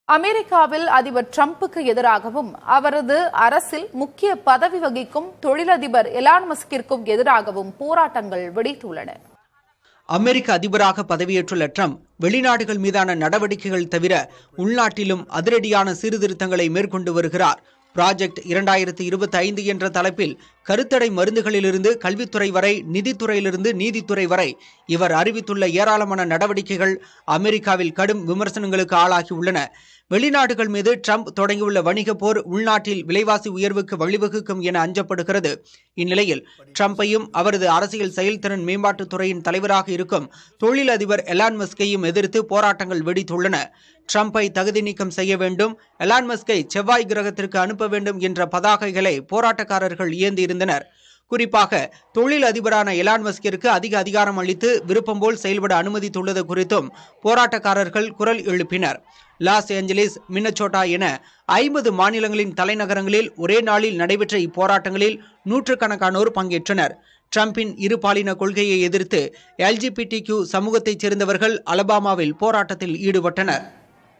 அமெரிக்காவில் அதிபர் டிரம்புக்கு எதிராகவும் அவரது அரசில் முக்கிய பதவி வகிக்கும் தொழிலதிபர் எலான் மஸ்கிற்கும் எதிராகவும் போராட்டங்கள் வெடித்துள்ளன. அமெரிக்க அதிபராக பதவியேற்றுள்ள டிரம்ப் வெளிநாடுகள் மீதான நடவடிக்கைகள் தவிர உள்நாட்டிலும் அதிரடியான சீர்திருத்தங்களை மேற்கொண்டு வருகிறார். ப்ராஜெக்ட் 2025 என்ற தலைப்பில் கருத்தடை மருந்துகளிலிருந்து கல்வித்துறை வரை, நிதித்துறையிலிருந்து நீதித்துறை வரை இவர் அறிவித்துள்ள ஏராளமான நடவடிக்கைகள் அமெரிக்காவில் கடும் விமர்சனங்களுக்கு ஆளாகியுள்ளன. வெளிநாடுகள் மீது டிரம்ப் தொடங்கியுள்ள வணிக போர் உள்நாட்டில் விலைவாசி உயர்வுக்கு வழிவகுக்கும் என அஞ்சப்படுகிறது. இந்நிலையில் டிரம்பையும் அவரது அரசியல் செயல்திறன் மேம்பாட்டுத் துறையின் தலைவராக இருக்கும் தொழிலதிபர் எலான் மஸ்கையும் எதிர்த்து போராட்டங்கள் வெடித்துள்ளன. டிரம்பை தகுதி நீக்கம் செய்ய வேண்டும், எலான் மஸ்கை செவ்வாய் கிரகத்திற்கு அனுப்ப வேண்டும் என்ற பதாகைகளை போராட்டக்காரர்கள் ஏந்தியிருந்தனர். குறிப்பாக தொழில் அதிபரான எலான் மஸ்கிற்கு அதிக அதிகாரம் அளித்து விருப்பம் போல் செயல்பட அனுமதித்துள்ளது குறித்தும் போராட்டக்காரர்கள் குரல் எழுப்பினர். லாஸ் ஏஞ்சலிஸ், மின்னசோட்டா என 50 மாநிலங்களின் தலைநகரங்களில் ஒரே நாளில் நடைபெற்ற இப்போராட்டங்களில் நூற்றுக்கணக்கானோர் பங்கேற்றனர். டிரம்பின் இருபாலின கொள்கையை எதிர்த்து LGBTQ சமூகத்தைச் சேர்ந்தவர்கள் அலபாமாவில் போராட்டத்தில் ஈடுபட்டனர்.